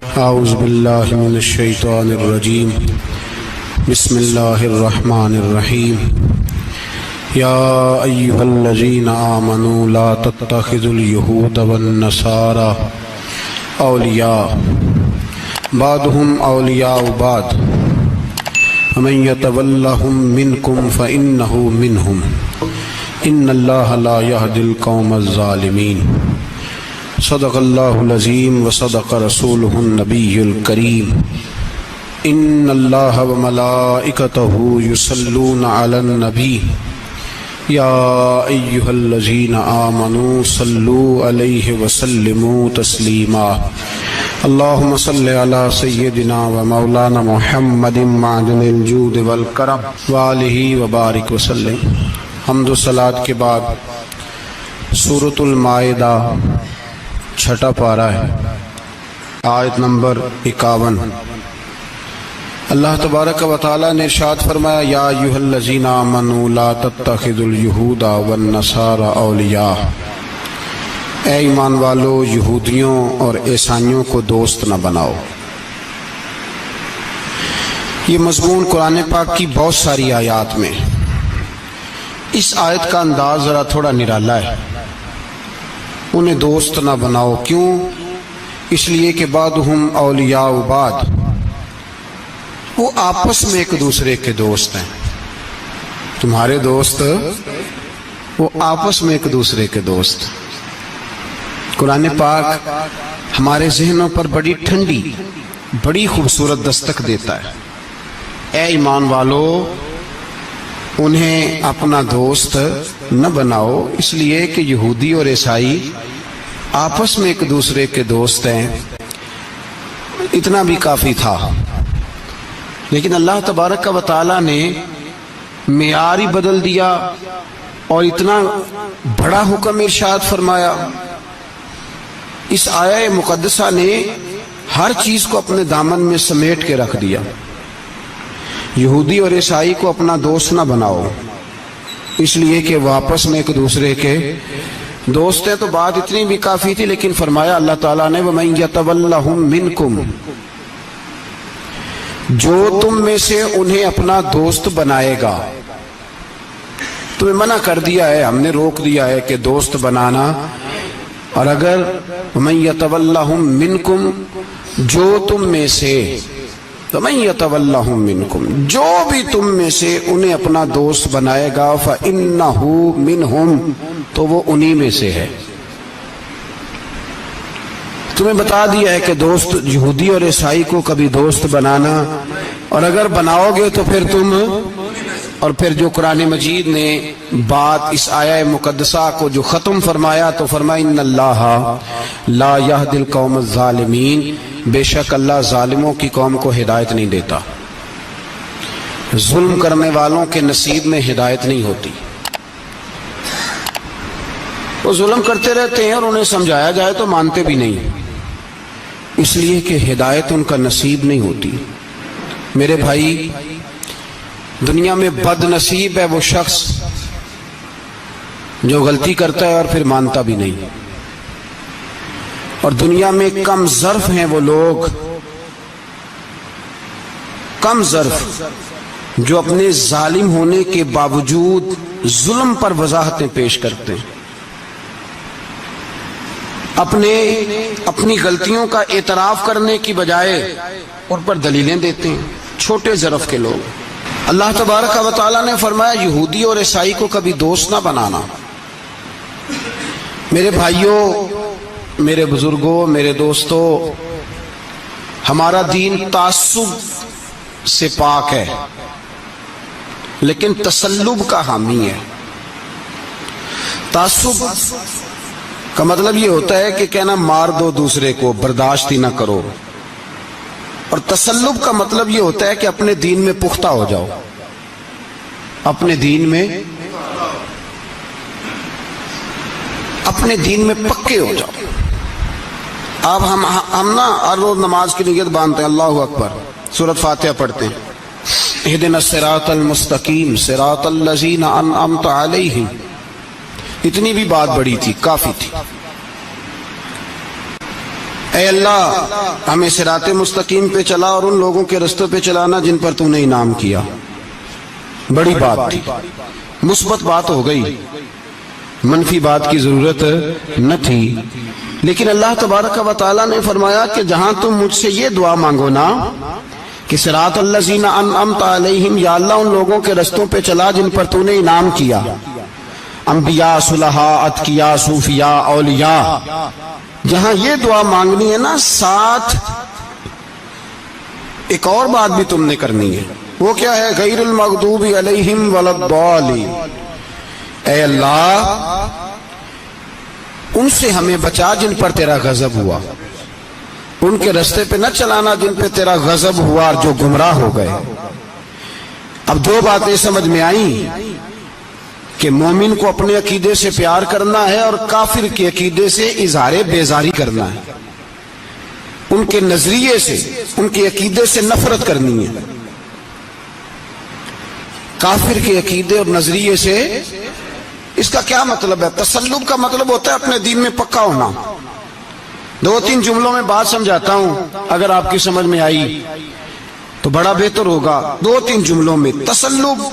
اعوذ باللہ من الشیطان الرجیم بسم اللہ الرحمن الرحیم یا ایہا الذین آمنوا لا تتخذوا اليہود والنصارى اولیاء بعضهم اولیاء بعض ومن یتولہم منکم فإنہ منہم ان اللہ لا یہدی القوم الظالمین۔ صدق اللہ العظیم وصدق رسولہ النبی الکریم۔ ان اللہ وملائکتہ یصلون علی النبی یا ایہا الذین آمنوا صلوا علیہ وسلموا تسلیما۔ اللہم صل علی سیدنا و مولانا محمد معدن الجود والکرم وآلہ وبارک وسلم۔ حمد و صلاۃ کے بعد سورۃ المائدہ چھٹا پارہ ہے، آیت نمبر 51۔ اللہ تبارک و تعالیٰ نے ارشاد فرمایا یا ایھا الذین آمنوا لا تتخذوا اليہود والنصارى اولیاء، اے ایمان والو یہودیوں اور عیسائیوں کو دوست نہ بناؤ۔ یہ مضمون قرآن پاک کی بہت ساری آیات میں، اس آیت کا انداز ذرا تھوڑا نرالا ہے۔ انہیں دوست نہ بناؤ، کیوں؟ اس لیے کہ بعضهم اولیاء بعض، وہ آپس میں ایک دوسرے کے دوست ہیں۔ تمہارے دوست وہ آپس میں ایک دوسرے کے دوست۔ قرآن پاک ہمارے ذہنوں پر بڑی ٹھنڈی، بڑی خوبصورت دستک دیتا ہے۔ اے ایمان والو، انہیں اپنا دوست نہ بناؤ، اس لیے کہ یہودی اور عیسائی آپس میں ایک دوسرے کے دوست ہیں۔ اتنا بھی کافی تھا، لیکن اللہ تبارک و تعالیٰ نے معیار ہی بدل دیا اور اتنا بڑا حکم ارشاد فرمایا۔ اس آیہ مقدسہ نے ہر چیز کو اپنے دامن میں سمیٹ کے رکھ دیا۔ یہودی اور عیسائی کو اپنا دوست نہ بناؤ، اس لیے کہ وہ آپس میں ایک دوسرے کے دوست ہیں۔ تو بات اتنی بھی کافی تھی، لیکن فرمایا اللہ تعالیٰ نے وَمَن يَتَوَلَّهُم مِّنكُمْ، جو تم میں سے انہیں اپنا دوست بنائے گا۔ تمہیں منع کر دیا ہے، ہم نے روک دیا ہے کہ دوست بنانا، اور اگر وَمَن يَتَوَلَّهُم مِّنكُم، جو تم میں سے، وَمَن يَتَوَلَّهُم مِّنكُم، جو بھی تم میں سے انہیں اپنا دوست بنائے گا فَإِنَّهُ مِنْهُمْ، تو وہ انہی میں سے ہے۔ تمہیں بتا دیا ہے کہ دوست یہودی اور عیسائی کو کبھی دوست بنانا، اور اگر بناؤ گے تو پھر تم، اور پھر جو قرآن مجید نے بات اس آیہ مقدسہ کو جو ختم فرمایا تو فرمایا ان اللہ لا یہدی القوم الظالمین، بے شک اللہ ظالموں کی قوم کو ہدایت نہیں دیتا۔ ظلم کرنے والوں کے نصیب میں ہدایت نہیں ہوتی۔ وہ ظلم کرتے رہتے ہیں اور انہیں سمجھایا جائے تو مانتے بھی نہیں، اس لیے کہ ہدایت ان کا نصیب نہیں ہوتی۔ میرے بھائی، دنیا میں بد نصیب ہے وہ شخص جو غلطی کرتا ہے اور پھر مانتا بھی نہیں، اور دنیا میں کم ظرف ہیں وہ لوگ، کم ظرف جو اپنے ظالم ہونے کے باوجود ظلم پر وضاحتیں پیش کرتے ہیں، اپنی غلطیوں کا اعتراف کرنے کی بجائے ان پر دلیلیں دیتے ہیں، چھوٹے ظرف کے لوگ۔ اللہ تبارک و تعالیٰ نے فرمایا یہودی اور عیسائی کو کبھی دوست نہ بنانا۔ میرے بھائیوں، میرے بزرگوں، میرے دوستوں، ہمارا دین تعصب سے پاک ہے، لیکن تسلب کا حامی ہے۔ تعصب کا مطلب یہ ہوتا ہے کہ کہنا مار دو دوسرے کو، برداشت ہی نہ کرو، اور تسلب کا مطلب یہ ہوتا ہے کہ اپنے دین میں پختہ ہو جاؤ، اپنے دین میں پکے ہو جاؤ۔ اب ہم نا ہر روز نماز کی نیت باندھتے ہیں، اللہ اکبر، سورۃ فاتحہ پڑھتے ہیں، اہدنا الصراط المستقیم صراط الذین انعمت علیہم، اتنی بھی بات بڑی تھی، کافی تھی۔ اے اللہ ہمیں صراط مستقیم پہ چلا اور ان لوگوں کے رستوں پہ چلانا جن پر تو نے انعام کیا. بڑی بات تھی، مثبت بات ہو گئی، منفی بات کی ضرورت نہ تھی. لیکن اللہ تبارک و تعالیٰ نے فرمایا کہ جہاں تم مجھ سے یہ دعا مانگو نا کہ صراط الذین انعمت علیہم، یا اللہ ان لوگوں کے رستوں پہ چلا جن پر تو نے انعام کیا، انبیاء، صلحاء، اتقیاء، صوفیاء، اولیاء، جہاں یہ دعا مانگنی ہے نا، ساتھ ایک اور بات بھی تم نے کرنی ہے. وہ کیا ہے؟ غیر المغضوب علیہم ولا الضالین. اے اللہ ان سے ہمیں بچا جن پر تیرا غضب ہوا، ان کے رستے پہ نہ چلانا جن پہ تیرا غضب ہوا اور جو گمراہ ہو گئے. اب دو باتیں سمجھ میں آئیں کہ مومن کو اپنے عقیدے سے پیار کرنا ہے اور کافر کے عقیدے سے اظہار بیزاری کرنا ہے، ان کے نظریے سے، ان کے عقیدے سے نفرت کرنی ہے. کافر کے عقیدے اور نظریے سے، اس کا کیا مطلب ہے؟ تسلب کا مطلب ہوتا ہے اپنے دین میں پکا ہونا. دو تین جملوں میں بات سمجھاتا ہوں، اگر آپ کی سمجھ میں آئی تو بڑا بہتر ہوگا. دو تین جملوں میں تسلب،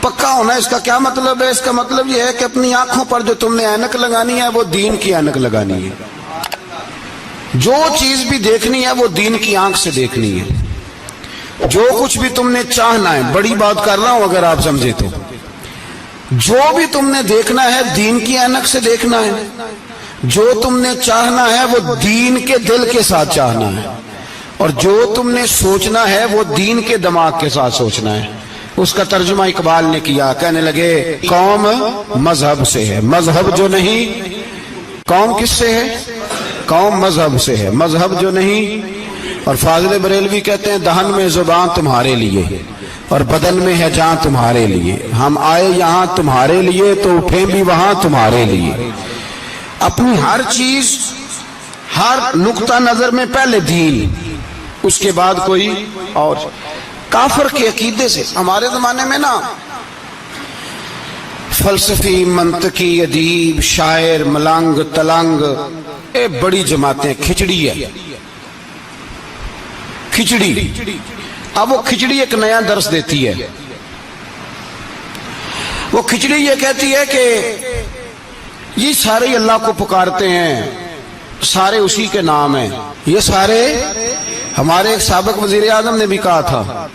پکا ہونا، اس کا کیا مطلب ہے؟ اس کا مطلب یہ ہے کہ اپنی آنکھوں پر جو تم نے اینک لگانی ہے وہ دین کی اینک لگانی ہے. جو چیز بھی دیکھنی ہے وہ دین کی آنکھ سے دیکھنی ہے. جو کچھ بھی تم نے چاہنا ہے، بڑی بات کر رہا ہوں اگر آپ سمجھے تو، جو بھی تم نے دیکھنا ہے دین کی اینک سے دیکھنا ہے. جو تم نے چاہنا ہے وہ دین کے دل کے ساتھ چاہنا ہے، اور جو تم نے سوچنا ہے وہ دین کے دماغ کے ساتھ سوچنا ہے. اس کا ترجمہ اقبال نے کیا، کہنے لگے قوم مذہب سے ہے، مذہب جو نہیں. قوم کس سے ہے؟ قوم مذہب سے ہے، مذہب جو نہیں. اور فاضل بریلوی کہتے ہیں دہن میں زبان تمہارے لیے اور بدن میں ہے جان تمہارے لیے. ہم آئے یہاں تمہارے لیے تو اٹھیں بھی وہاں تمہارے لیے. اپنی ہر چیز، ہر نقطہ نظر میں پہلے دین، اس کے بعد کوئی اور. کافر کے عقیدے سے ہمارے زمانے میں نا فلسفی، منطقی، ادیب، شاعر، ملنگ، تلنگ، یہ بڑی جماعتیں. کھچڑی ہے، کھچڑی. اب وہ کھچڑی ایک نیا درس دیتی ہے. وہ کھچڑی یہ کہتی ہے کہ یہ سارے اللہ کو پکارتے ہیں، سارے اسی کے نام ہیں. یہ سارے، ہمارے ایک سابق وزیر اعظم نے بھی کہا تھا،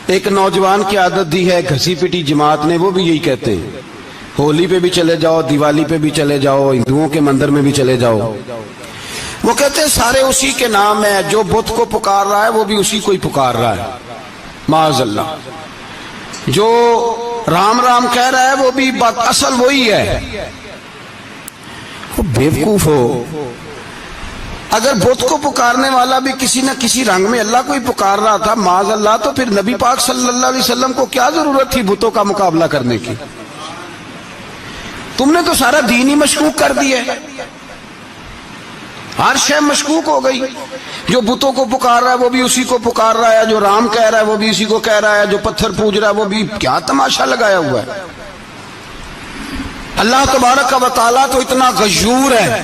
ایک نوجوان کی عادت دی ہے گھسی پٹی جماعت نے، وہ بھی یہی کہتے ہیں. ہولی پہ بھی چلے جاؤ، دیوالی پہ بھی چلے جاؤ، ہندوؤں کے مندر میں بھی چلے جاؤ. وہ کہتے ہیں سارے اسی کے نام ہے، جو بت کو پکار رہا ہے وہ بھی اسی کو ہی پکار رہا ہے، معاذ اللہ. جو رام رام کہہ رہا ہے وہ بھی بات اصل وہی ہے. وہ بیوقوف ہو. اگر بت کو پکارنے والا بھی کسی نہ کسی رنگ میں اللہ کو ہی پکار رہا تھا، معاذ اللہ، تو پھر نبی پاک صلی اللہ علیہ وسلم کو کیا ضرورت تھی بتوں کا مقابلہ کرنے کی؟ تم نے تو سارا دین ہی مشکوک کر دیا ہے، ہر شے مشکوک ہو گئی. جو بتوں کو پکار رہا ہے وہ بھی اسی کو پکار رہا ہے، جو رام کہہ رہا ہے وہ بھی اسی کو کہہ رہا ہے، جو پتھر پوج رہا ہے وہ بھی. کیا تماشا لگایا ہوا ہے. اللہ تبارک و تعالیٰ تو اتنا غیور ہے،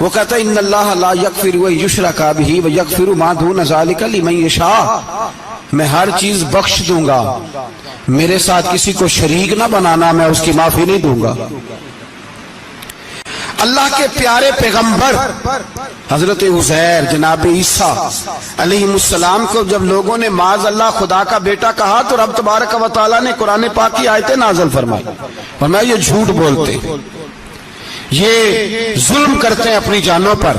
وہ کہتا ہے ان اللہ لا یغفر یشرک بہ ویغفر ما دون ذلک لمن یشاء. میں ہر چیز بخش دوں گا، میرے ساتھ کسی کو شریک نہ بنانا، میں اس کی معافی نہیں دوں گا. اللہ کے پیارے پیغمبر حضرت عزیر، جناب عیسیٰ علیہ السلام کو جب لوگوں نے معاذ اللہ خدا کا بیٹا کہا تو رب تبارک و تعالیٰ نے قرآن پاک کی آیتیں نازل فرمائی، فرمایا یہ جھوٹ بولتے، یہ ظلم کرتے ہیں اپنی جانوں پر.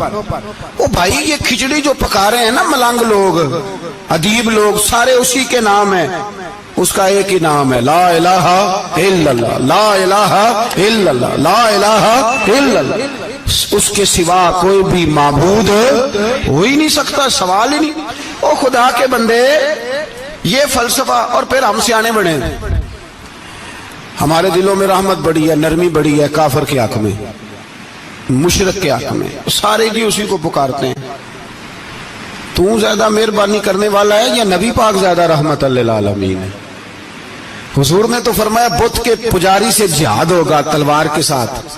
او بھائی، یہ کھچڑی جو پکا رہے ہیں نا ملنگ لوگ، ادیب لوگ، سارے اسی کے نام ہیں. اس کا ایک ہی نام ہے، لا الہ الا اللہ، لا الہ الا اللہ، لا الہ الا اللہ. اس کے سوا کوئی بھی معبود ہو ہی نہیں سکتا، سوال ہی نہیں. او خدا کے بندے، یہ فلسفہ. اور پھر ہم سیانے بڑے ہیں، ہمارے دلوں میں رحمت بڑی ہے، نرمی بڑی ہے. کافر کے حق میں، مشرک کے حق میں، سارے جی اسی کو پکارتے ہیں. تو زیادہ مہربانی کرنے والا ہے یا نبی پاک زیادہ رحمت للعالمین ہے؟ حضور نے تو فرمایا بت کے پجاری سے جہاد ہوگا تلوار کے ساتھ.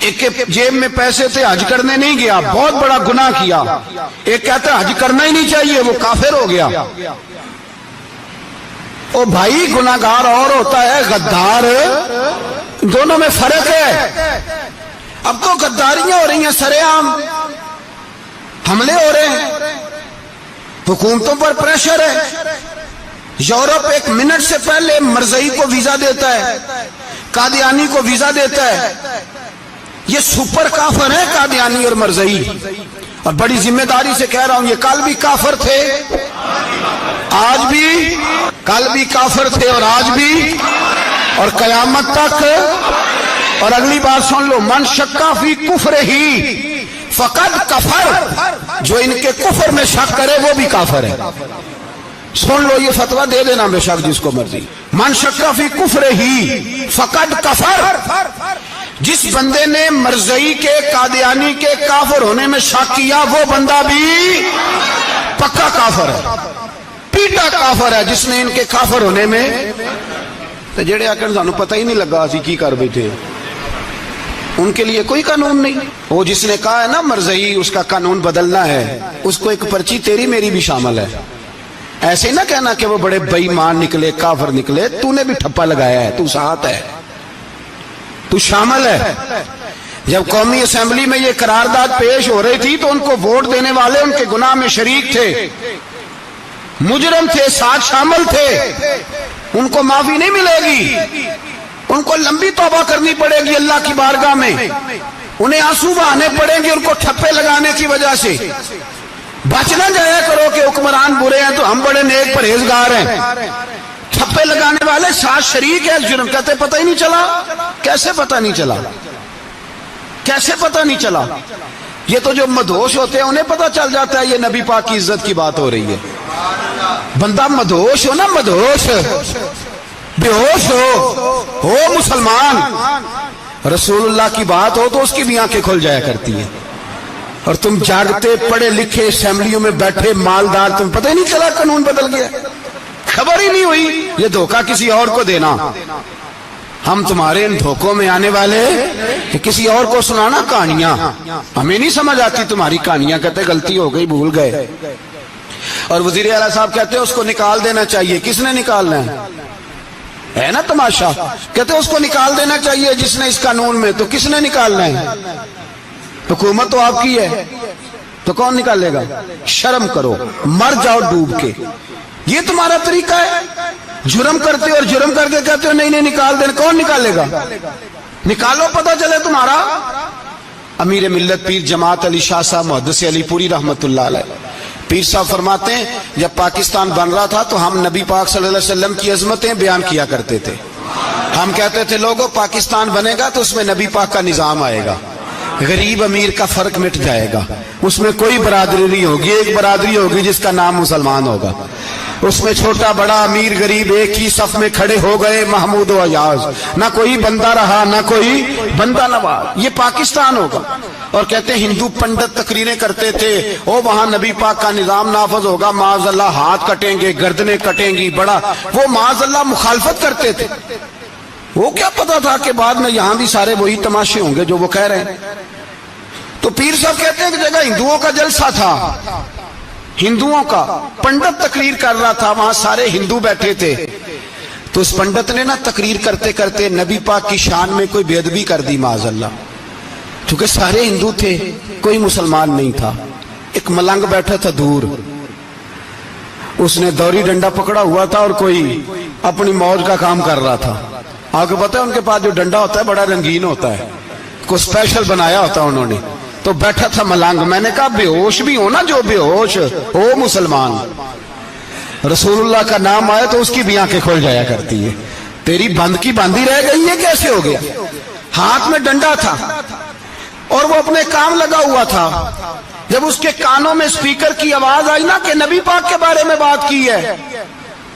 ایک کے جیب میں پیسے تھے، حج کرنے نہیں گیا، بہت بڑا گناہ کیا۔ ایک کہتا ہے حج کرنا ہی نہیں چاہیے، وہ کافر ہو گیا۔ او بھائی، گناہگار اور ہوتا ہے، غدار، دونوں میں فرق ہے۔ اب تو غداریاں ہو رہی ہیں، سرے عام حملے ہو رہے ہیں، حکومتوں پر پریشر ہے۔ یورپ ایک منٹ سے پہلے مرزئی کو ویزا دیتا ہے، قادیانی کو ویزا دیتا ہے۔ یہ سپر کافر ہیں قادیانی اور مرزئی، اور بڑی ذمہ داری سے کہہ رہا ہوں، یہ کل بھی کافر تھے، آج بھی، کل بھی کافر تھے اور آج بھی، اور قیامت تک۔ اور اگلی بات سن لو، من شکا فی کفر ہی فقد کفر، جو ان کے کفر میں شک کرے وہ بھی کافر ہے۔ سن لو، یہ فتویٰ دے دینا بے شک جس کو مرضی۔ من شکا فی کفر ہی فقد کفر، جس بندے نے مرزئی کے، قادیانی کے کافر ہونے میں شک کیا، وہ بندہ بھی پکا کافر ہے، پیٹا کافر ہے، جس نے ان کے کافر ہونے میں۔ تو جڑے آکر سانو پتہ ہی نہیں لگا اسی کی کر بیٹھے، ان کے لیے کوئی قانون نہیں۔ وہ جس نے کہا ہے نا مرزئی اس کا قانون بدلنا ہے، اس کو ایک پرچی تیری میری بھی شامل ہے۔ ایسے نہ کہنا کہ وہ بڑے بے ایمان نکلے، کافر نکلے، تو نے بھی ٹھپا لگایا ہے، تو ساتھ ہے، تو شامل ہے۔ جب قومی اسمبلی میں یہ قرارداد پیش ہو رہی تھی تو ان کو ووٹ دینے والے ان کے گناہ میں شریک تھے، مجرم تھے، ساتھ شامل تھے، ان کو معافی نہیں ملے گی، ان کو لمبی توبہ کرنی پڑے گی اللہ کی بارگاہ میں، انہیں آنسو بہانے پڑیں گے ان کو ٹھپے لگانے کی وجہ سے۔ بچ نہ جایا کرو کہ حکمران برے ہیں تو ہم بڑے نیک پرہیزگار ہیں، ٹھپے لگانے والے ساتھ شریک ہے جرم، کہتے پتہ ہی نہیں چلا۔ کیسے پتہ نہیں چلا؟ کیسے پتہ نہیں چلا؟ یہ تو جو مدہوش ہوتے ہیں انہیں پتہ چل جاتا ہے یہ نبی پاک کی عزت کی بات ہو رہی ہے۔ بندہ مدہوش ہو نا، مدہوش، بے ہوش ہو مسلمان، رسول اللہ کی بات ہو تو اس کی بھی آنکھیں کھل جایا کرتی ہیں، اور تم جاگتے پڑھے لکھے اسمبلیوں میں بیٹھے مالدار، تم پتہ ہی نہیں چلا قانون بدل گیا، خبر ہی نہیں ہوئی۔ یہ دھوکہ کسی اور کو دینا، ہم تمہارے ان دھوکوں میں آنے والے کہ کسی اور کو سنانا کہانیاں، ہمیں نہیں سمجھ آتی تمہاری کہانیاں، کہتے غلطی ہو گئی، بھول گئے۔ اور وزیر اعلیٰ صاحب کہتے ہیں اس کو نکال دینا چاہیے، کس نے نکالنا ہے نا تماشا، کہتے ہیں اس کو نکال دینا چاہیے جس نے اس قانون میں، تو کس نے نکالنا ہے؟ حکومت تو آپ کی ہے، تو کون نکالے گا؟ شرم کرو، مر جاؤ ڈوب کے۔ یہ تمہارا طریقہ ہے؟ جرم کرتے اور جرم کر کے کہتے ہو نہیں نہیں نکال دینا، کون نکالے گا؟ نکالو، پتہ چلے تمہارا۔ امیر ملت پیر جماعت علی شاہ صاحب محدث علی پوری رحمت اللہ علیہ، پیر صاحب فرماتے ہیں جب پاکستان بن رہا تھا تو ہم نبی پاک صلی اللہ علیہ وسلم کی عظمتیں بیان کیا کرتے تھے۔ ہم کہتے تھے لوگوں پاکستان بنے گا تو اس میں نبی پاک کا نظام آئے گا، غریب امیر کا فرق مٹ جائے گا، اس میں کوئی برادری نہیں ہوگی، ایک برادری ہوگی جس کا نام مسلمان ہوگا، اس میں چھوٹا بڑا امیر غریب ایک ہی صف میں کھڑے ہو گئے، محمود و ایاز، نہ کوئی بندہ رہا نہ کوئی بندہ نواز، یہ پاکستان ہوگا۔ اور کہتے ہیں ہندو پنڈت تقریریں کرتے تھے، او وہاں نبی پاک کا نظام نافذ ہوگا، معاذ اللہ ہاتھ کٹیں گے، گردنیں کٹیں گی، بڑا وہ معاذ اللہ مخالفت کرتے تھے۔ وہ کیا پتا تھا کہ بعد میں یہاں بھی سارے وہی تماشے ہوں گے جو وہ کہہ رہے ہیں۔ تو پیر صاحب کہتے ہیں کہ جگہ ہندوؤں کا جلسہ تھا، ہندوؤں کا پنڈت تقریر کر رہا تھا، وہاں سارے ہندو بیٹھے تھے، تو اس پنڈت نے نا تقریر کرتے کرتے نبی پاک کی شان میں کوئی بے ادبی کر دی معاذ اللہ، چونکہ سارے ہندو تھے، کوئی مسلمان نہیں تھا۔ ایک ملنگ بیٹھا تھا دور، اس نے دوری ڈنڈا پکڑا ہوا تھا اور کوئی اپنی موج کا کام کر رہا تھا۔ آپ کو پتا ہے ان کے پاس جو ڈنڈا ہوتا ہے بڑا رنگین ہوتا ہے، کوئی اسپیشل بنایا ہوتا انہوں نے، تو بیٹھا تھا ملنگ۔ میں نے کہا بے ہوش بھی ہونا، جو بے ہوش ہو مسلمان، رسول اللہ کا نام آئے تو اس کی بھی آنکھیں کھل جایا کرتی ہے، تیری بند کی باندھی رہ گئی ہے، کیسے ہو گیا؟ ہاتھ میں ڈنڈا تھا اور وہ اپنے کام لگا ہوا تھا۔ جب اس کے کانوں میں سپیکر کی آواز آئی نا کہ نبی پاک کے بارے میں بات کی ہے،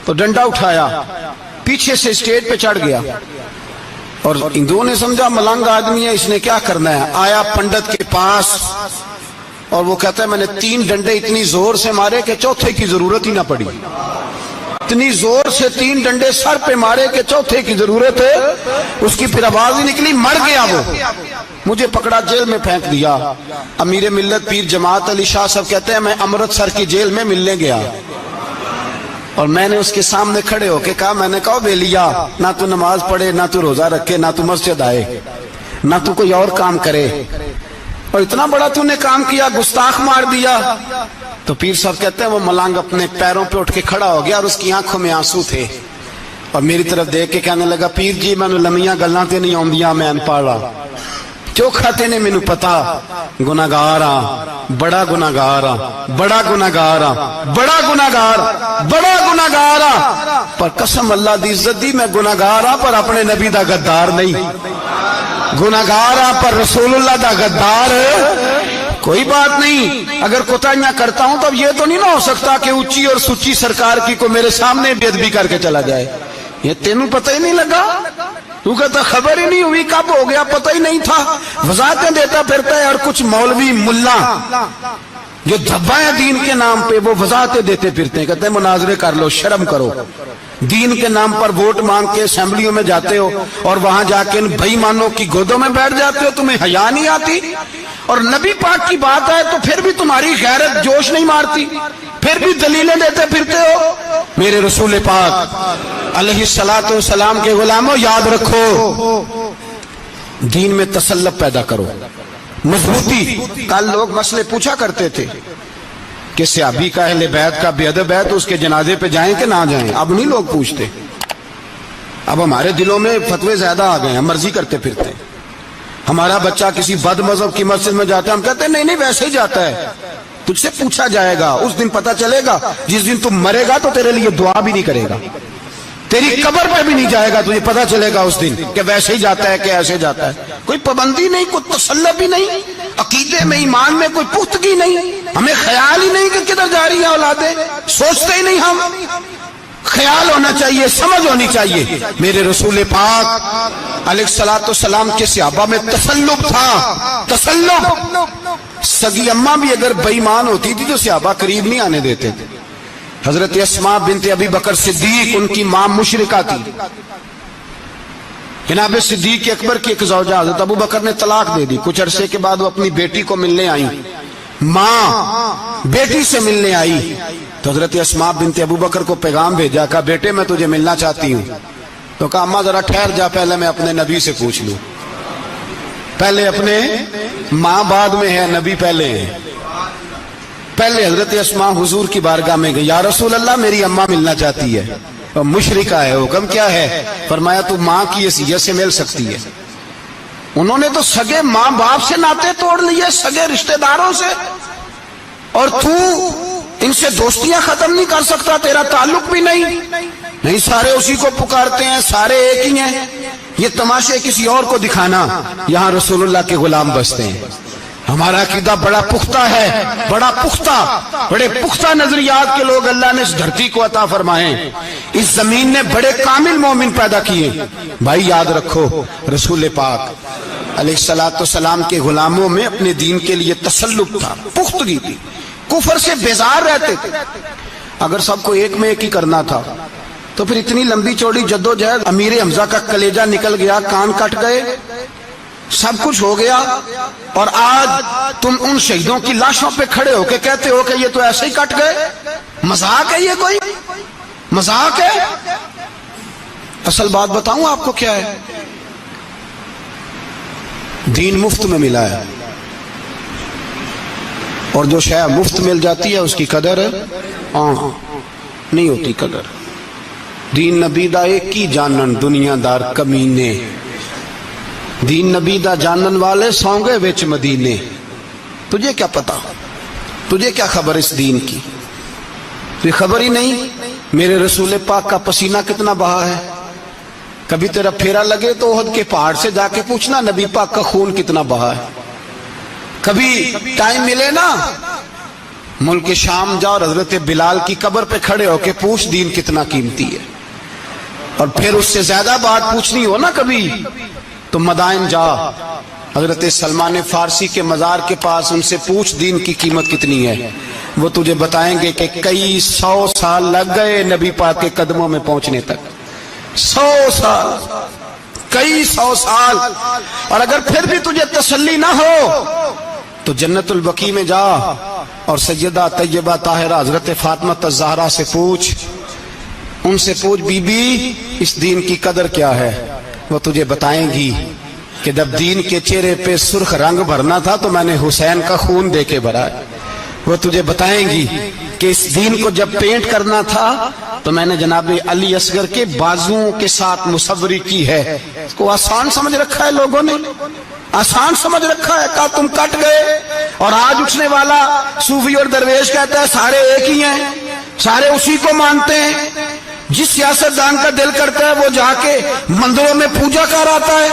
تو ڈنڈا اٹھایا، پیچھے سے اسٹیج پہ چڑھ گیا، اور ہندوؤں نے سمجھا ملنگ آدمی ہے، اس نے کیا کرنا ہے۔ آیا پنڈت کے پاس اور وہ کہتا ہے میں نے 3 ڈنڈے اتنی زور سے مارے کہ چوتھے کی ضرورت ہی نہ پڑی، اتنی زور سے 3 ڈنڈے سر پہ مارے کہ چوتھے کی ضرورت ہے، اس کی پھر آواز ہی نکلی، مر گیا وہ۔ مجھے پکڑا، جیل میں پھینک دیا۔ امیر ملت پیر جماعت علی شاہ صاحب کہتے ہیں میں امرتسر کی جیل میں ملنے گیا، اور میں نے اس کے سامنے کھڑے ہو کے کہا، میں نے کہا بیلیا، نہ تو نماز پڑھے، نہ تو روزہ رکھے، نہ تو مسجد آئے، نہ تو کوئی اور کام کرے، اور اتنا بڑا تو نے کام کیا، گستاخ مار دیا۔ تو پیر صاحب کہتے ہیں وہ ملنگ اپنے پیروں پہ اٹھ کے کھڑا ہو گیا، اور اس کی آنکھوں میں آنسو تھے، اور میری طرف دیکھ کے کہنے لگا، پیر جی میں لمیاں گلاں تے نہیں آندیاں، میں انپڑھا چوکھا تے نے مینوں پتا، گناہگار ہاں، بڑا گناہگار ہاں، بڑا گناہگار ہاں، بڑا گناہگار، بڑا گناہگار ہاں، پر قسم اللہ دی عزت دی میں گناہگار ہاں، پر اپنے نبی دا غدار نہیں، گناہگار ہاں پر رسول اللہ دا غدار کوئی بات نہیں۔ اگر کوتاہیاں کرتا ہوں تو اب یہ تو نہیں نہ ہو سکتا کہ اونچی اور سچی سرکار کی کو میرے سامنے بے ادبی کر کے چلا جائے۔ یہ تینوں پتہ ہی نہیں لگا، تو کہتا خبر ہی نہیں ہوئی، کب ہو گیا پتہ ہی نہیں تھا، وضاحتیں دیتا پھرتا ہے۔ اور کچھ مولوی ملا جو دھبا ہے دین کے نام پہ، وہ وضاحتیں دیتے پھرتے ہیں، کہتے ہیں مناظرے کر لو، شرم کرو، دین کے نام پر ووٹ مانگ کے اسمبلیوں میں جاتے ہو، اور وہاں جا کے ان بے ایمانوں کی گودوں میں بیٹھ جاتے ہو، تمہیں حیا نہیں آتی؟ اور نبی پاک کی بات ہے تو پھر بھی تمہاری غیرت جوش نہیں مارتی، پھر بھی دلیلیں دیتے پھرتے ہو۔ میرے رسول پاک علیہ الصلوۃ والسلام کے غلاموں، یاد رکھو، دین میں تسلط پیدا کرو، مضبوطی۔ کل لوگ مسئلے پوچھا کرتے تھے کہ صحابی کا اہل بیت کا بے ادب ہے تو اس کے جنازے پہ جائیں کہ نہ جائیں، اب نہیں لوگ پوچھتے، اب ہمارے دلوں میں فتوے زیادہ آ گئے ہیں، مرضی کرتے پھرتے ہیں۔ ہمارا بچہ کسی بد مذہب کی مسجد میں جاتا ہے، ہم کہتے ہیں نہیں نہیں ویسے ہی جاتا ہے، تجھ سے پوچھا جائے گا، اس دن پتہ چلے گا، جس دن تم مرے گا تو تیرے لیے دعا بھی نہیں کرے گا، تیری قبر پہ بھی نہیں جائے گا، تجھے پتہ چلے گا اس دن کہ ویسے ہی جاتا ہے کہ ایسے جاتا ہے۔ کوئی پابندی نہیں، کوئی تسلط بھی نہیں، عقیدے میں ایمان میں کوئی پختگی نہیں، ہمیں خیال ہی نہیں کہ کدھر جا رہی ہیں اولادیں، سوچتے ہی نہیں ہم۔ خیال ہونا چاہیے، سمجھ ہونی چاہیے۔ میرے رسول پاک علیہ الصلوۃ والسلام کے صحابہ میں تسلط تھا، تسلط۔ سگی اماں بھی اگر بے ایمان ہوتی تھی تو صحابہ قریب نہیں آنے دیتے تھے۔ حضرت اسماء بنت ابی بکر صدیق، ان کی ماں مشرکہ تھی، جناب صدیق اکبر کی ایک زوجہ حضرت ابو بکر نے طلاق دے دی، کچھ عرصے کے بعد وہ اپنی بیٹی کو ملنے آئی، ماں بیٹی سے ملنے آئی تو حضرت اسماء بنت ابو بکر کو پیغام بھیجا، کہا بیٹے میں تجھے ملنا چاہتی ہوں۔ تو کہا اماں ذرا ٹھہر جا، پہلے میں اپنے نبی سے پوچھ لوں، پہلے اپنے ماں بعد میں ہے، نبی پہلے ہے۔ پہلے حضرت اسماء حضور کی بارگاہ میں گئی، یا رسول اللہ میری اماں ملنا چاہتی ہے، اور مشرکہ ہے، حکم کیا ہے؟ فرمایا تو ماں کی حیثیت سے مل سکتی ہے۔ انہوں نے تو سگے ماں باپ سے ناطے توڑ لیے، سگے رشتہ داروں سے، اور تو ان سے دوستیاں ختم نہیں کر سکتا، تیرا تعلق بھی نہیں، سارے اسی کو پکارتے ہیں، سارے ایک ہی ہیں۔ یہ تماشے کسی اور کو دکھانا، یہاں رسول اللہ کے غلام بستے ہیں۔ ہمارا عقیدہ بڑا پختہ ہے، بڑا پختہ، بڑے پختہ نظریات کے لوگ اللہ نے اس دھرتی کو عطا فرمائے، اس زمین نے بڑے کامل مومن پیدا کیے۔ بھائی یاد رکھو، رسول پاک علیہ الصلوۃ والسلام کے غلاموں میں اپنے دین کے لیے تسلط تھا، پختگی تھی، کفر سے بیزار رہتے تھے۔ اگر سب کو ایک میں ایک ہی کرنا تھا تو پھر اتنی لمبی چوڑی جدوجہد، امیر حمزہ کا کلیجہ نکل گیا، کان کٹ گئے، سب کچھ ہو گیا، اور آج تم ان شہیدوں کی لاشوں پہ کھڑے ہو کے کہتے ہو کہ یہ تو ایسے ہی کٹ گئے۔ مذاق ہے یہ؟ کوئی مذاق ہے؟ اصل بات بتاؤں آپ کو کیا ہے؟ دین مفت میں ملا ہے، اور جو شے مفت مل جاتی ہے اس کی قدر نہیں ہوتی قدر۔ دین نبی دا ایک ہی جانن دنیا دار کمینے، دین نبی دا جانن والے سونگے وچ مدینے۔ تجھے کیا پتا، تجھے کیا خبر اس دین کی؟ تجھے خبر ہی نہیں میرے رسول پاک کا پسینہ کتنا بہا ہے۔ کبھی تیرا پھیرا لگے تو احد کے پہاڑ سے جا کے پوچھنا نبی پاک کا خون کتنا بہا ہے۔ کبھی ٹائم ملے نا ملک شام جا اور حضرت بلال کی قبر پہ کھڑے ہو کے پوچھ دین کتنا قیمتی ہے، اور پھر اس سے زیادہ بات پوچھنی ہو نا کبھی تو مدائن جا، حضرت سلمان فارسی کے مزار کے پاس ان سے پوچھ دین کی قیمت کتنی ہے۔ وہ تجھے بتائیں گے کہ کئی 100 سال لگ گئے نبی پاک کے قدموں میں پہنچنے تک. 100 سال، کئی 100 سال. اور اگر پھر بھی تجھے تسلی نہ ہو تو جنت البقیع میں جا اور سیدہ طیبہ طاہرہ حضرت فاطمہ الزہرا سے پوچھ، ان سے پوچھ بی بی اس دین کی قدر کیا ہے. وہ تجھے بتائیں گی کہ جب دین کے چہرے پہ سرخ رنگ بھرنا تھا تو میں نے حسین کا خون دے کے بھرا. وہ تجھے بتائیں گی کہ اس دین کو جب پینٹ کرنا تھا تو میں نے جناب علی اصغر کے بازوؤں کے ساتھ مصوری کی ہے. اس کو آسان سمجھ رکھا ہے لوگوں نے، آسان سمجھ رکھا ہے. کہا تم کٹ گئے. اور آج اٹھنے والا صوفی اور درویش کہتا ہے سارے ایک ہی ہیں، سارے اسی کو مانتے ہیں. جس سیاستدان کا دل کرتا ہے وہ جا کے مندروں میں پوجا کر آتا ہے،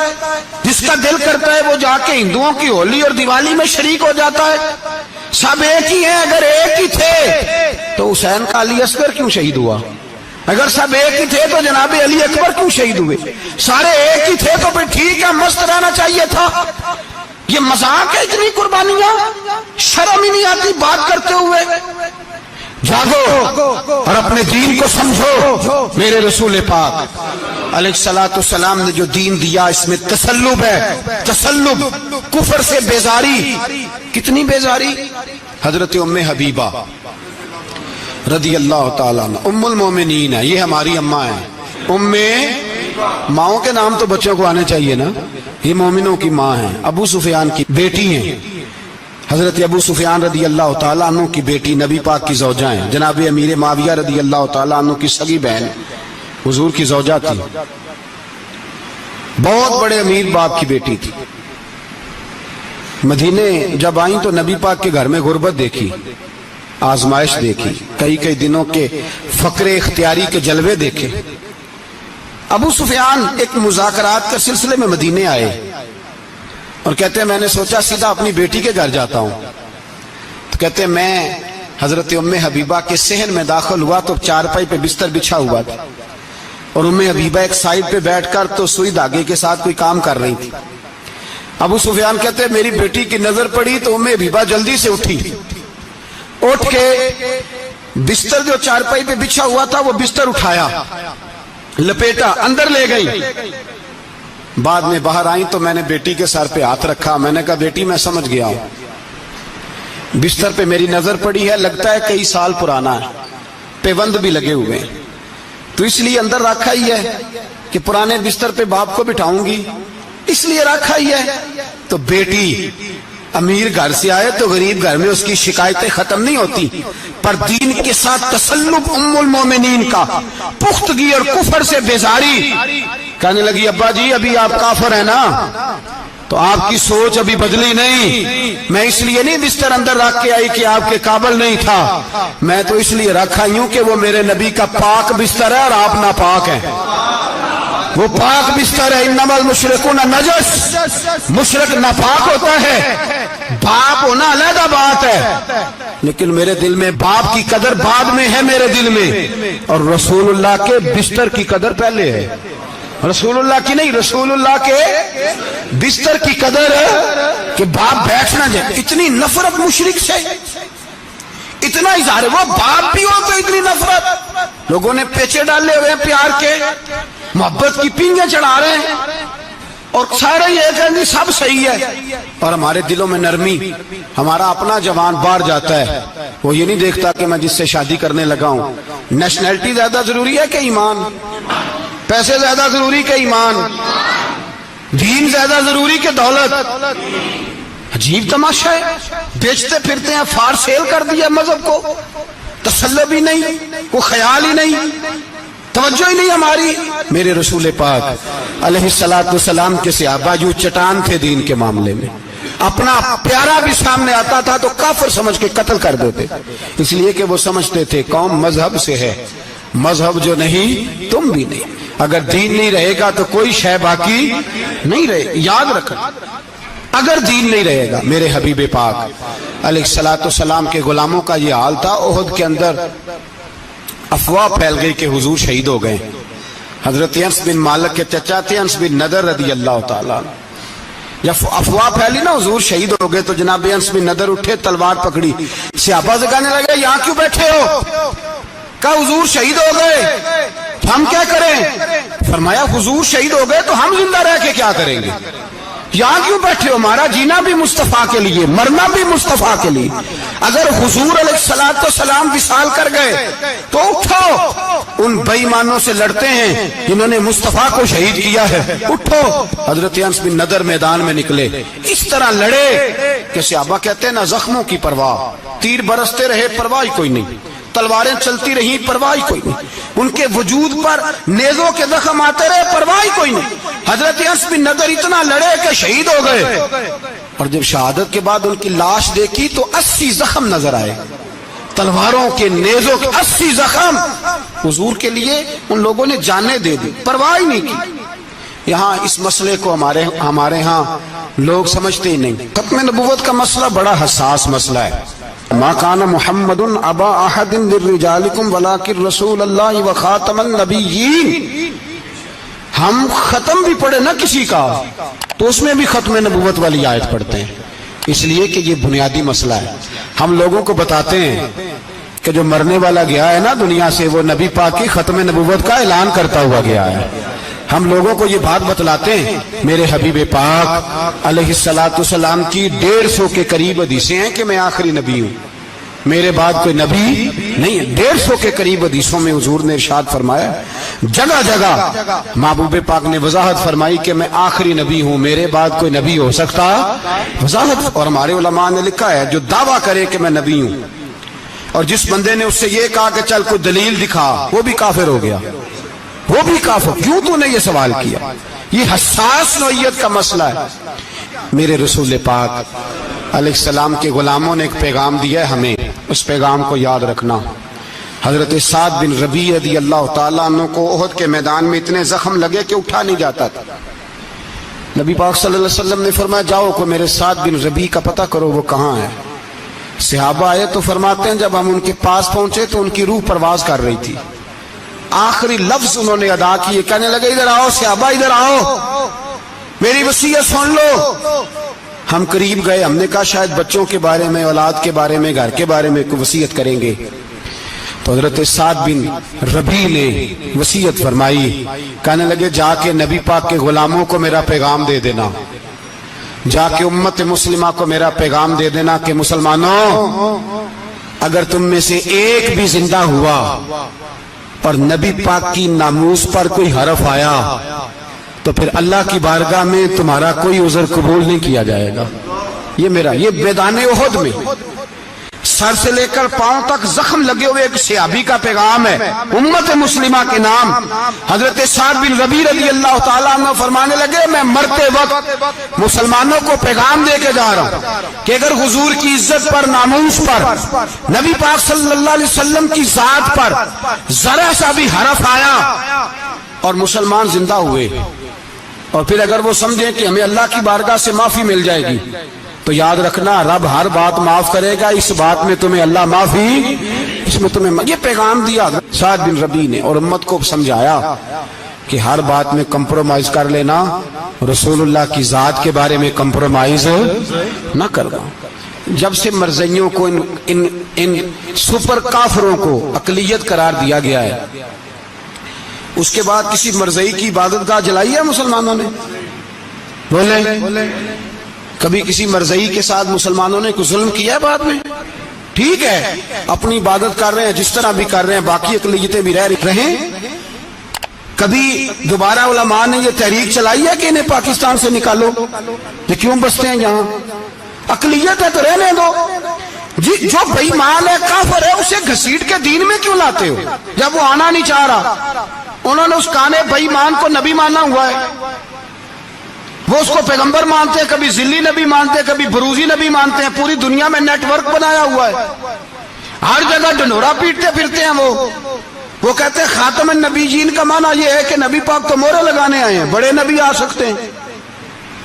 جس کا دل کرتا ہے وہ جا کے ہندوؤں کی ہولی اور دیوالی میں شریک ہو جاتا ہے. سب ایک ہی ہیں. اگر ایک ہی تھے تو حسین کا علی اصغر کیوں شہید ہوا؟ اگر سب ایک ہی تھے تو جناب علی اکبر کیوں شہید ہوئے؟ سارے ایک ہی تھے تو پھر ٹھیک ہے، مست رہنا چاہیے تھا. یہ مذاق ہے اتنی قربانیاں؟ شرم ہی نہیں آتی بات کرتے ہوئے؟ جاگو اور اپنے دین کو سمجھو. میرے رسول پاک علیہ الصلوۃ والسلام نے جو دین دیا اس میں تسلب ہے، تسلب، کفر سے بیزاری. کتنی بیزاری؟ حضرت ام حبیبہ رضی اللہ تعالیٰ عنہ ام المومنین ہے، یہ ہماری اماں ہیں. ماؤں کے نام تو بچوں کو آنے چاہیے نا. یہ مومنوں کی ماں ہیں، ابو سفیان کی بیٹی ہیں. حضرت ابو سفیان رضی اللہ تعالیٰ عنہ کی بیٹی نبی پاک کی زوجہ ہیں. جناب امیر معاویہ رضی اللہ تعالیٰ عنہ کی سگی بہن حضور کی زوجہ تھی. بہت بڑے امیر باپ کی بیٹی تھی. مدینے جب آئیں تو نبی پاک کے گھر میں غربت دیکھی، آزمائش دیکھی، کئی دنوں کے فقر اختیاری کے جلوے دیکھے. ابو سفیان ایک مذاکرات کے سلسلے میں مدینے آئے اور کہتے ہیں میں نے سوچا سیدھا اپنی بیٹی کے گھر جاتا ہوں. تو کہتے ہیں میں حضرت ام حبیبہ کے صحن میں داخل ہوا تو چارپائی پہ بستر بچھا ہوا تھا اور ام حبیبہ ایک سائیڈ پہ بیٹھ کر تو سوئی دھاگے کے ساتھ کوئی کام کر رہی تھی. ابو سفیان کہتے ہیں میری بیٹی کی نظر پڑی تو ام حبیبہ جلدی سے اٹھی، اٹھ کے بستر جو چارپائی پہ بچھا ہوا تھا وہ بستر اٹھایا، لپیٹا، اندر لے گئی. بعد میں باہر آئیں تو میں نے بیٹی کے سر پہ ہاتھ رکھا. میں نے کہا بیٹی میں سمجھ گیا ہوں، بستر پہ میری نظر پڑی ہے، لگتا ہے کئی سال پرانا ہے، پیوند بھی لگے ہوئے ہیں، تو اس لیے اندر رکھا ہی ہے کہ پرانے بستر پہ باپ کو بٹھاؤں گی، اس لیے رکھا ہی ہے. تو بیٹی امیر گھر سے آئے تو غریب گھر میں اس کی شکایتیں ختم نہیں ہوتی، پر دین کے ساتھ تسلب ام المومنین کا، پختگی اور کفر سے بیزاری. کہنے لگی ابا جی ابھی آپ کافر ہیں نا، تو آپ کی سوچ ابھی بدلی نہیں. میں اس لیے نہیں بستر اندر رکھ کے آئی کہ آپ کے قابل نہیں تھا، میں تو اس لیے رکھا ہوں کہ وہ میرے نبی کا پاک بستر ہے اور آپ ناپاک ہیں. وہ پاک بستر ہے. انما المشرکون نجس، مشرک ناپاک ہوتا ہے، باپ ہونا علیحدہ بات ہے، لیکن میرے دل میں باپ کی قدر بعد میں ہے میرے دل میں، اور رسول اللہ کے بستر کی قدر پہلے ہے. رسول اللہ کی نہیں، رسول اللہ کے بستر کی قدر ہے کہ باپ بیٹھ نہ جائے. اتنی نفرت مشرک سے، اتنا اظہار، وہ باپ بھی ہو تو اتنی نفرت. لوگوں نے پیچے ڈالے ہوئے پیار کے، محبت کی پینگیں چڑھا رہے ہیں اور سارے یہ کہیں گے سب صحیح ہے. اور ہمارے دلوں میں نرمی، ہمارا اپنا جوان باہر جاتا ہے، وہ یہ نہیں دیکھتا کہ میں جس سے شادی کرنے لگا ہوں نیشنلٹی زیادہ ضروری ہے کہ ایمان، پیسے زیادہ ضروری کہ ایمان، دین زیادہ ضروری کہ دولت. عجیب تماشا ہے. بیچتے پھرتے ہیں، فار سیل کر دیا مذہب کو، تسلب ہی نہیں، کوئی خیال ہی نہیں، توجہ ہی نہیں ہماری. میرے رسول پاک علیہ الصلوۃ والسلام کے صحابہ جو چٹان تھے دین کے معاملے میں، اپنا پیارا بھی سامنے آتا تھا تو کافر سمجھ کے قتل کر دیتے، اس لیے کہ وہ سمجھتے تھے قوم مذہب سے ہے، مذہب جو نہیں تم بھی نہیں. اگر دین نہیں رہے گا تو کوئی شے باقی نہیں رہے. یاد رکھنا، اگر دین نہیں رہے گا. میرے حبیب پاک علیہ الصلوۃ والسلام کے غلاموں کا یہ حال تھا. احد کے اندر افواہ پھیل گئی کہ حضور شہید ہو گئے. حضرت انس بن مالک کے چچا تھے، انس بن نضر رضی اللہ تعالیٰ. جب افواہ پھیلی نا حضور شہید ہو گئے تو جناب انس بن نضر اٹھے، تلوار پکڑی، صحابہ سے کہنے لگے یہاں کیوں بیٹھے ہو؟ کہا حضور شہید ہو گئے ہم کیا کریں؟ فرمایا حضور شہید ہو گئے تو ہم زندہ رہ کے کیا کریں گے؟ یہاں کیوں بیٹھے ہو؟ ہمارا جینا بھی مصطفیٰ کے لیے، مرنا بھی مصطفیٰ کے لیے۔ اگر حضور علیہ السلام وصال کر گئے تو اٹھو، ان بے ایمانوں سے لڑتے ہیں جنہوں نے مصطفیٰ کو شہید کیا ہے، اٹھو۔ حضرت انس بن نضر میدان میں نکلے، اس طرح لڑے کہ صحابہ کہتے ہیں نہ زخموں کی پرواہ، تیر برستے رہے پرواہ کوئی نہیں، تلواریں چلتی رہی پرواہ کوئی نہیں، ان کے وجود پر نیزوں کے زخم آتے رہے پرواہ کوئی نہیں۔ حضرت انس بن نضر اتنا لڑے کہ شہید ہو گئے، اور جب شہادت کے بعد ان کی لاش دیکھی تو 80 زخم نظر آئے، تلواروں کے، نیزوں کے 80 زخم۔ حضور کے لیے ان لوگوں نے جانیں دے دی، پرواہ ہی نہیں کی۔ یہاں اس مسئلے کو ہمارے ہاں لوگ سمجھتے ہی نہیں۔ ختم نبوت کا مسئلہ بڑا حساس مسئلہ ہے۔ ما کان محمد ابا احد من رجالکم ولکن رسول اللہ وخاتم النبیین۔ ہم ختم بھی پڑھے نا کسی کا تو اس میں بھی ختم نبوت والی آیت پڑھتے ہیں، اس لیے کہ یہ بنیادی مسئلہ ہے۔ ہم لوگوں کو بتاتے ہیں کہ جو مرنے والا گیا ہے نا دنیا سے، وہ نبی پاک کی ختم نبوت کا اعلان کرتا ہوا گیا ہے۔ ہم لوگوں کو یہ بات بتلاتے ہیں، میرے حبیب پاک علیہ السلام کی 150 کے قریب حدیثیں ہیں کہ میں آخری نبی ہوں، میرے بعد کوئی نبی نہیں ہے۔ 150 کے قریب حدیثوں میں حضور نے ارشاد فرمایا، جگہ جگہ محبوب پاک نے وضاحت فرمائی کہ میں آخری نبی ہوں، میرے بعد کوئی نبی ہو سکتا وضاحت۔ اور ہمارے علماء نے لکھا ہے جو دعویٰ کرے کہ میں نبی ہوں، اور جس بندے نے اس سے یہ کہا کہ چل کوئی دلیل دکھا، وہ بھی کافر ہو گیا، وہ بھی کافر۔ کیوں تو نے یہ سوال کیا؟ یہ حساس نوعیت کا مسئلہ ہے۔ میرے رسول پاک علیہ السلام کے غلاموں نے ایک پیغام دیا ہے ہمیں، اس پیغام کو یاد رکھنا۔ حضرت سعد بن ربیع رضی اللہ تعالیٰ عنہ کو احد کے میدان میں اتنے زخم لگے کہ اٹھا نہیں جاتا تھا۔ نبی پاک صلی اللہ علیہ وسلم نے فرمایا جاؤ کو میرے سعد بن ربیع کا پتہ کرو وہ کہاں ہے۔ صحابہ آئے تو فرماتے ہیں جب ہم ان کے پاس پہنچے تو ان کی روح پرواز کر رہی تھی، آخری لفظ انہوں نے ادا کیے، کہنے لگے ادھر آؤ صحابہ، ادھر آؤ، میری وصیت سن لو۔ ہم قریب گئے، ہم نے کہا شاید بچوں کے بارے میں، اولاد کے بارے میں، گھر کے بارے میں کوئی وصیت کریں گے۔ تو حضرت سعد بن ربیع نے وصیت فرمائی، کہنے لگے جا کے نبی پاک کے غلاموں کو میرا پیغام دے دینا، جا کے امت مسلمہ کو میرا پیغام دے دینا کہ مسلمانوں اگر تم میں سے ایک بھی زندہ ہوا اور نبی پاک کی ناموس پر کوئی حرف آیا تو پھر اللہ کی بارگاہ میں تمہارا کوئی عذر قبول نہیں کیا جائے گا۔ یہ میدان احد میں سر سے لے کر پاؤں تک زخم لگے ہوئے ایک صحابی کا پیغام ہے امت مسلمہ کے نام۔ حضرت سعد بن ربیع رضی اللہ تعالیٰ عنہ فرمانے لگے میں مرتے وقت مسلمانوں کو پیغام دے کے جا رہا ہوں کہ اگر حضور کی عزت پر، ناموس پر، نبی پاک صلی اللہ علیہ وسلم کی ذات پر ذرا سا بھی حرف آیا اور مسلمان زندہ ہوئے، اور پھر اگر وہ سمجھیں کہ ہمیں اللہ کی بارگاہ سے معافی مل جائے گی، تو یاد رکھنا رب ہر بات معاف کرے گا، اس بات میں تمہیں اللہ معافی، اس میں تمہیں یہ پیغام دیا سعد بن ربیع نے، اور امت کو سمجھایا کہ ہر بات میں کمپرومائز کر لینا، رسول اللہ کی ذات کے بارے میں کمپرومائز نہ کرنا۔ جب سے مرزائیوں کو ان سپر کافروں کو اقلیت قرار دیا گیا ہے، اس کے بعد کسی مرزائی کی عبادت گاہ جلائی ہے مسلمانوں نے؟ بولے کبھی کسی مرزائی کے ساتھ مسلمانوں نے کوئی ظلم کیا ہے بعد میں؟ ٹھیک ہے اپنی عبادت کر رہے ہیں جس طرح بھی کر رہے ہیں، باقی اقلیتیں بھی رہیں۔ کبھی دوبارہ علماء نے یہ تحریک چلائی ہے کہ انہیں پاکستان سے نکالو، یہ کیوں بستے ہیں یہاں؟ اقلیت ہے تو رہنے دو۔ جو بے ایمان ہے، کافر ہے، اسے گھسیٹ کے دین میں کیوں لاتے ہو جب وہ آنا نہیں چاہ رہا؟ انہوں نے اس کانے بے ایمان کو نبی مانا ہوا ہے، وہ اس کو پیغمبر مانتے ہیں، کبھی ذلی نبی مانتے ہیں، کبھی بروزی نبی مانتے ہیں، پوری دنیا میں نیٹ ورک بنایا ہوا ہے، ہر جگہ ڈنڈورا پیٹتے پھرتے ہیں۔ وہ کہتے ہیں خاتم النبیین کا معنی یہ ہے کہ نبی پاک تو مورے لگانے آئے ہیں، بڑے نبی آ سکتے ہیں۔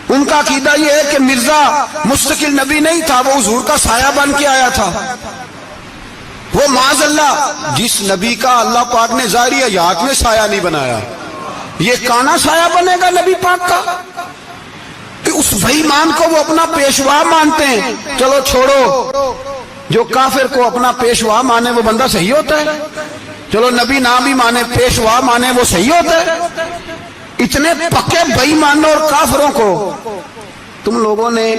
ان کا عقیدہ یہ ہے کہ مرزا مستقل نبی نہیں تھا، وہ حضور کا سایہ بن کے آیا تھا۔ وہ معاذ اللہ جس نبی کا اللہ پاک نے ظاہری حیات میں سایہ نہیں بنایا، یہ کانا سایہ بنے گا نبی پاک کا؟ کہ اس بے ایمان کو وہ اپنا پیشوا مانتے ہیں. چلو چھوڑو، جو کافر کو اپنا پیشوا مانے وہ بندہ صحیح ہوتا ہے. چلو نبی نہ بھی مانے، پیشوا مانے، وہ صحیح ہوتا ہے. اتنے پکے بے ایمانوں اور کافروں کو تم لوگوں نے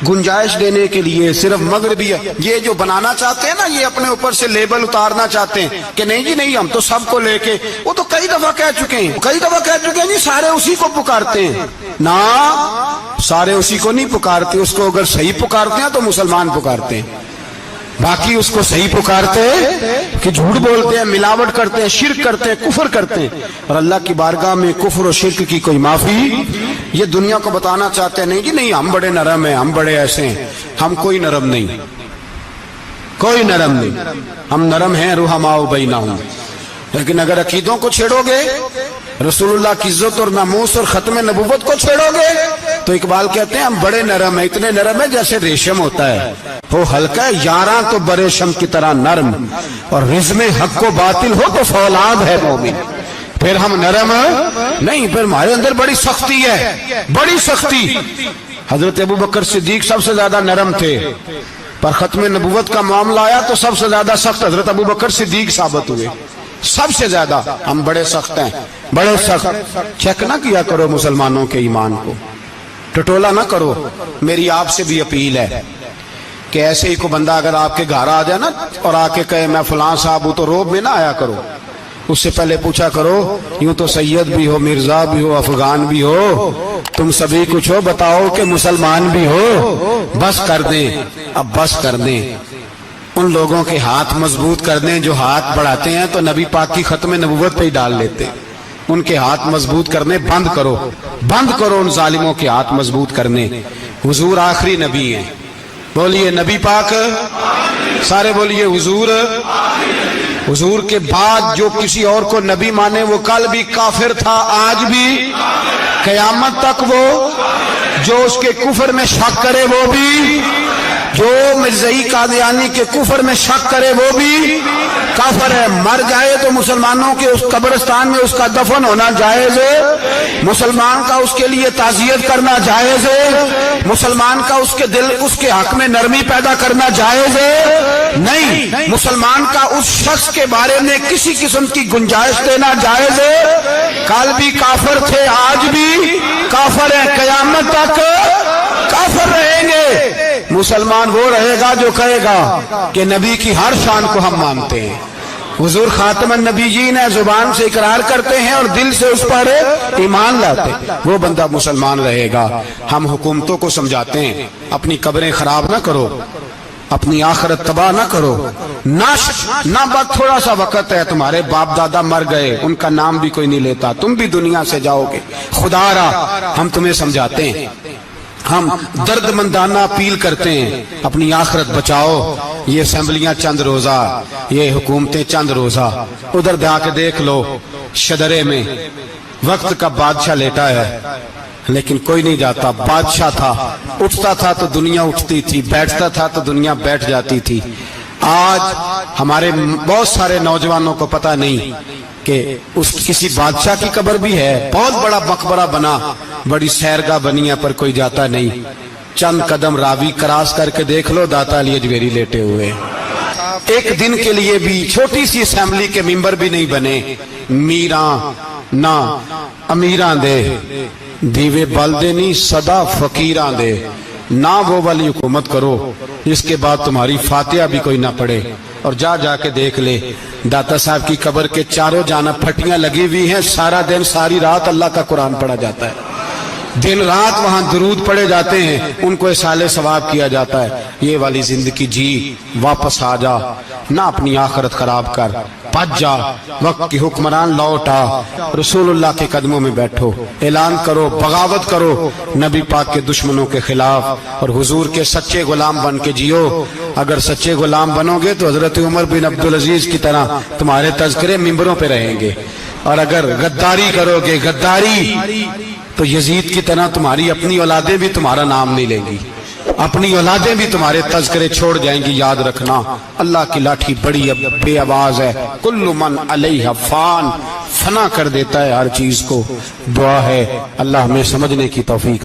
گنجائش دینے کے لیے صرف مغربی یہ جو بنانا چاہتے ہیں نا، یہ اپنے اوپر سے لیبل اتارنا چاہتے ہیں کہ نہیں جی نہیں، ہم تو سب کو لے کے، وہ تو کئی دفعہ کہہ چکے ہیں جی سارے اسی کو پکارتے ہیں. نہ، سارے اسی کو نہیں پکارتے. اس کو اگر صحیح پکارتے ہیں تو مسلمان پکارتے ہیں، باقی اس کو صحیح پکارتے کہ جھوٹ بولتے ہیں، ملاوٹ کرتے ہیں، شرک کرتے ہیں، کفر کرتے ہیں. اور اللہ کی بارگاہ میں کفر و شرک کی کوئی معافی. یہ دنیا کو بتانا چاہتے ہیں نہیں جی نہیں، ہم بڑے نرم ہیں، ہم بڑے ایسے ہیں. ہم کوئی نرم نہیں، کوئی نرم نہیں. ہم نرم ہیں رحماء بینہم. لیکن اگر عقیدوں کو چھیڑو گے، رسول اللہ کی عزت اور ناموس اور ختم نبوت کو چھیڑو گے، تو اقبال کہتے ہیں ہم بڑے نرم ہیں. اتنے نرم ہیں جیسے ریشم ہوتا ہے، وہ ہلکا ہے یاراں تو بریشم کی طرح نرم، اور رزم حق کو باطل ہو تو فولاد ہے مومن. پھر ہم نرم نہیں، پھر ہمارے اندر بڑی سختی ہے، بڑی سختی. حضرت ابوبکر صدیق سب سے زیادہ نرم تھے، پر ختم نبوت کا معاملہ آیا تو سب سے زیادہ سخت حضرت ابوبکر صدیق ثابت ہوئے. سب سے زیادہ ہم بڑے سخت ہیں، بڑے سخت. چیک نہ کیا کرو مسلمانوں کے ایمان کو، ٹٹولا نہ کرو. میری آپ سے بھی اپیل ہے کہ ایسے ہی کو بندہ اگر آپ کے گھر آ جائے نا اور آ کے کہے میں فلاں صاحب ہوں، تو روب میں نہ آیا کرو. اس سے پہلے پوچھا کرو یوں تو سید بھی ہو، مرزا بھی ہو، افغان بھی ہو، تم سبھی کچھ ہو، بتاؤ کہ مسلمان بھی ہو. بس کر دیں، اب بس کر دیں. ان لوگوں کے ہاتھ مضبوط کر دیں جو ہاتھ بڑھاتے ہیں تو نبی پاک کی ختم نبوت پہ ہی ڈال لیتے. ان کے ہاتھ مضبوط کرنے بند کرو، بند کرو ان ظالموں کے ہاتھ مضبوط کرنے. حضور آخری نبی ہیں. بولیے نبی پاک، سارے بولیے حضور. حضور کے بعد جو کسی اور کو نبی مانے وہ کل بھی کافر تھا، آج بھی، قیامت تک. وہ جو اس کے کفر میں شک کرے وہ بھی، جو مرزائی قادیانی کے کفر میں شک کرے وہ بھی کافر ہے. مر جائے تو مسلمانوں کے اس قبرستان میں اس کا دفن ہونا جائز ہے، مسلمان کا اس کے لیے تعزیت کرنا جائز ہے، مسلمان کا اس کے دل اس کے حق میں نرمی پیدا کرنا جائز ہے. نہیں، مسلمان کا اس شخص کے بارے میں کسی قسم کی گنجائش دینا جائز ہے. کل بھی کافر تھے، آج بھی کافر ہیں، قیامت تک کافر رہیں گے. مسلمان وہ رہے گا جو کہے گا کہ نبی کی ہر شان کو ہم مانتے ہیں. حضور خاتم النبیین ہے، زبان سے اقرار کرتے ہیں اور دل سے اس پر ایمان لاتے ہیں، وہ بندہ مسلمان رہے گا. ہم حکومتوں کو سمجھاتے ہیں اپنی قبریں خراب نہ کرو، اپنی آخرت تباہ نہ کرو. نہ بس تھوڑا سا وقت ہے، تمہارے باپ دادا مر گئے، ان کا نام بھی کوئی نہیں لیتا، تم بھی دنیا سے جاؤ گے. خدا را ہم تمہیں سمجھاتے ہیں، ہم درد مندانہ اپیل کرتے ہیں اپنی آخرت بچاؤ. یہ اسمبلیاں چند روزہ، یہ حکومتیں چند روزہ. ادھر جا کے دیکھ لو شدرے میں وقت کا بادشاہ لیٹا ہے، لیکن کوئی نہیں جاتا. بادشاہ تھا، اٹھتا تھا تو دنیا اٹھتی تھی، بیٹھتا تھا تو دنیا بیٹھ جاتی تھی. آج ہمارے بہت سارے نوجوانوں کو پتہ نہیں کہ اس کسی بادشاہ کی قبر بھی ہے. بہت بڑا مقبرہ بنا، بڑی سیرگاہ بنی ہے، پر کوئی جاتا نہیں. چند قدم راوی کراس کر کے دیکھ لو، داتا علی اجمیری لیٹے ہوئے. ایک دن کے لیے بھی چھوٹی سی اسمبلی کے ممبر بھی نہیں بنے. میراں نہ امیراں دے دیوے بلدے نہیں صدا فقیراں دے. نہ وہ والی حکومت کرو جس کے بعد تمہاری فاتحہ بھی کوئی نہ پڑھے. اور جا کے دیکھ لے داتا صاحب کی قبر کے چاروں جانب پھٹیاں لگی ہوئی ہیں. سارا دن ساری رات اللہ کا قرآن پڑھا جاتا ہے، دن رات وہاں درود پڑھے جاتے ہیں، ان کو اصالہ ثواب کیا جاتا ہے. یہ والی زندگی جی، واپس آ جا، نہ اپنی آخرت خراب کر. بچ جا، وقت کی حکمران لوٹ آ، رسول اللہ کے قدموں میں بیٹھو، اعلان کرو، بغاوت کرو نبی پاک کے دشمنوں کے خلاف، اور حضور کے سچے غلام بن کے جیو. اگر سچے غلام بنو گے تو حضرت عمر بن عبدالعزیز کی طرح تمہارے تذکرے ممبروں پہ رہیں گے. اور اگر غداری کرو گے، غداری، تو یزید کی طرح تمہاری اپنی اولادیں بھی تمہارا نام نہیں لیں گی، اپنی اولادیں بھی تمہارے تذکرے چھوڑ جائیں گی. یاد رکھنا اللہ کی لاٹھی بڑی بے آواز ہے. کل من علیہ فان، فنا کر دیتا ہے ہر چیز کو. دعا ہے اللہ ہمیں سمجھنے کی توفیق